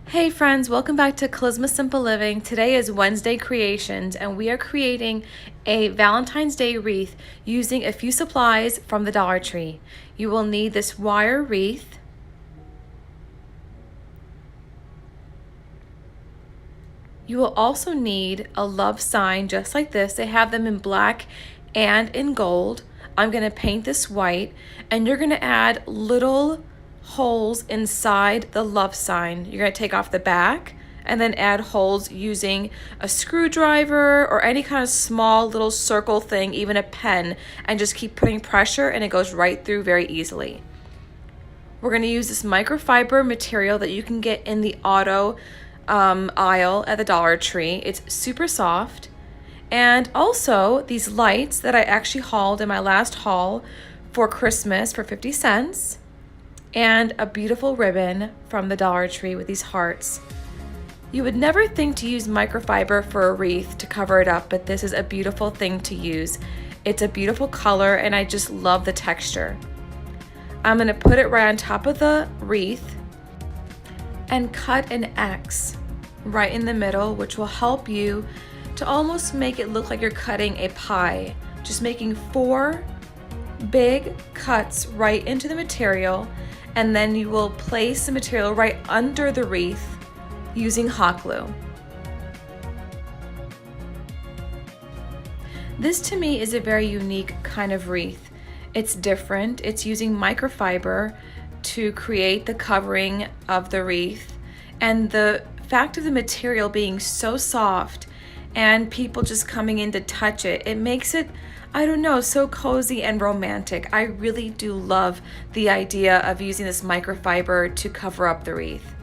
Hey friends, welcome back to Charisma Simple Living. Today is Wednesday Creations and we are creating a Valentine's Day wreath using a few supplies from the Dollar Tree. You will need this wire wreath, you will also need a love sign just like this. They have them in black and in gold. I'm going to paint this white and you're going to add little holes inside the love sign. You're going to take off the back and then add holes using a screwdriver or any kind of small little circle thing, even a pen, and just keep putting pressure and it goes right through very easily. We're going to use this microfiber material that you can get in the auto aisle at the Dollar Tree. It's super soft. And also these lights that I actually hauled in my last haul for Christmas for 50 cents. And a beautiful ribbon from the Dollar Tree with these hearts. You would never think to use microfiber for a wreath to cover it up, but this is a beautiful thing to use. It's a beautiful color and I just love the texture. I'm going to put it right on top of the wreath and cut an X right in the middle, which will help you to almost make it look like you're cutting a pie. Just making 4 big cuts right into the material, and then you will place the material right under the wreath using hot glue. This to me is a very unique kind of wreath. It's different. It's using microfiber to create the covering of the wreath, and the fact of the material being so soft and people just coming in to touch it, it makes it, I don't know, so cozy and romantic. I really do love the idea of using this microfiber to cover up the wreath.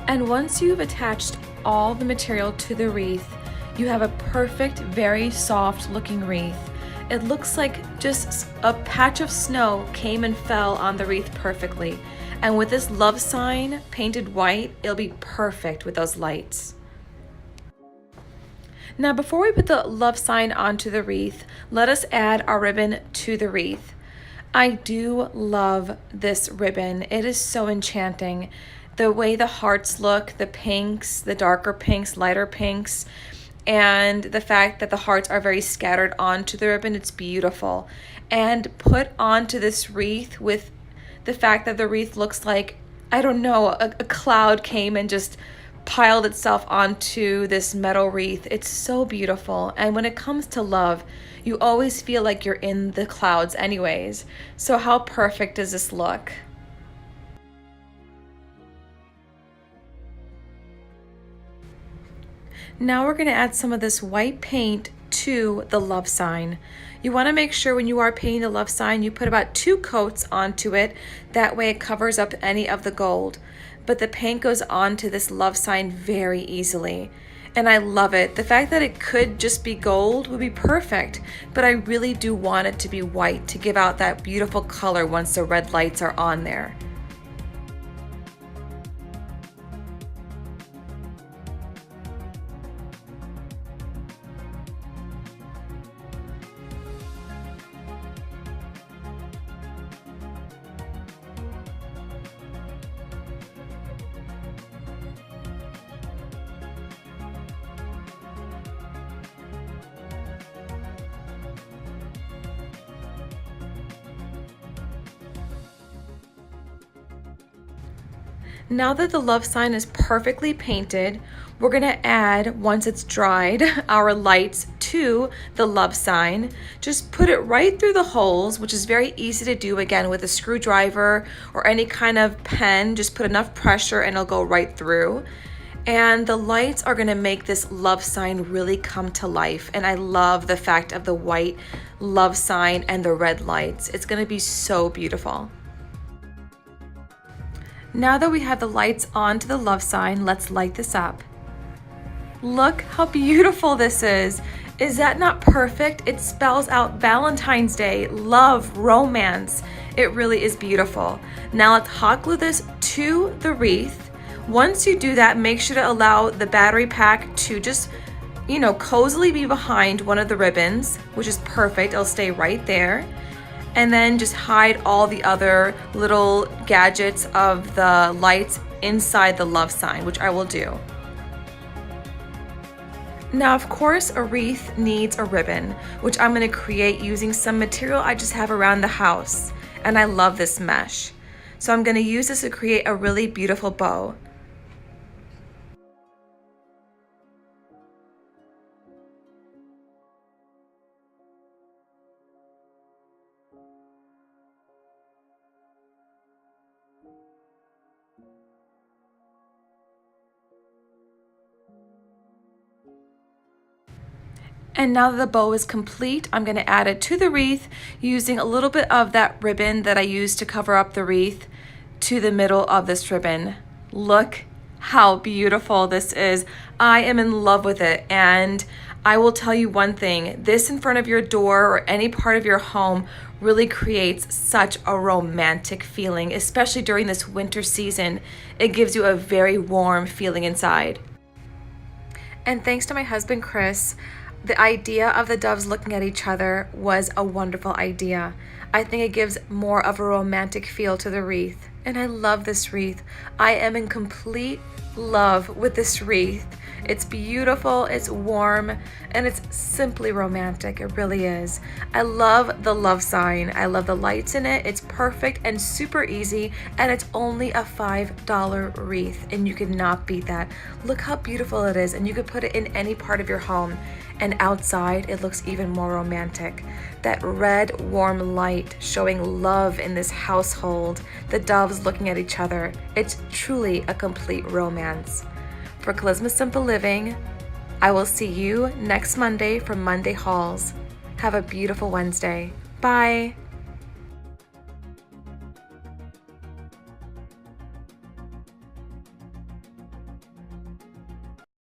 And once you've attached all the material to the wreath, you have a perfect, very soft looking wreath. It looks like just a patch of snow came and fell on the wreath perfectly. And with this love sign painted white, it'll be perfect with those lights. Now before we put the love sign onto the wreath, let us add our ribbon to the wreath. I do love this ribbon. It is so enchanting. The way the hearts look, the pinks, the darker pinks, lighter pinks, and the fact that the hearts are very scattered onto the ribbon, it's beautiful. And put onto this wreath with the fact that the wreath looks like, I don't know, a cloud came and just piled itself onto this metal wreath. It's so beautiful. And when it comes to love, you always feel like you're in the clouds anyways. So how perfect does this look? Now we're going to add some of this white paint to the love sign. You want to make sure when you are painting the love sign, you put about 2 coats onto it. That way it covers up any of the gold. But the paint goes onto this love sign very easily. And I love it. The fact that it could just be gold would be perfect, but I really do want it to be white to give out that beautiful color once the red lights are on there. Now that the love sign is perfectly painted, we're going to add, once it's dried, our lights to the love sign. Just put it right through the holes, which is very easy to do, again, with a screwdriver or any kind of pen. Just put enough pressure and it'll go right through. And the lights are gonna make this love sign really come to life. And I love the fact of the white love sign and the red lights. It's gonna be so beautiful. Now that we have the lights onto the love sign, let's light this up. Look how beautiful this is. Is that not perfect? It spells out Valentine's Day, love, romance. It really is beautiful. Now let's hot glue this to the wreath. Once you do that, make sure to allow the battery pack to just, cozily be behind one of the ribbons, which is perfect. It'll stay right there. And then just hide all the other little gadgets of the lights inside the love sign, which I will do. Now, of course, a wreath needs a ribbon, which I'm going to create using some material I just have around the house. And I love this mesh. So I'm going to use this to create a really beautiful bow. And now that the bow is complete, I'm going to add it to the wreath using a little bit of that ribbon that I used to cover up the wreath to the middle of this ribbon. Look how beautiful this is. I am in love with it. And I will tell you one thing, this in front of your door or any part of your home really creates such a romantic feeling, especially during this winter season. It gives you a very warm feeling inside. And thanks to my husband, Chris, the idea of the doves looking at each other was a wonderful idea. I think it gives more of a romantic feel to the wreath. And I love this wreath. I am in complete love with this wreath. It's beautiful, it's warm, and it's simply romantic. It really is. I love the love sign. I love the lights in it. It's perfect and super easy, and it's only a $5 wreath, and you cannot beat that. Look how beautiful it is, and you could put it in any part of your home. And outside, it looks even more romantic. That red, warm light showing love in this household, the doves looking at each other. It's truly a complete romance. For Charisma Simple Living, I will see you next Monday for Monday Hauls. Have a beautiful Wednesday. Bye.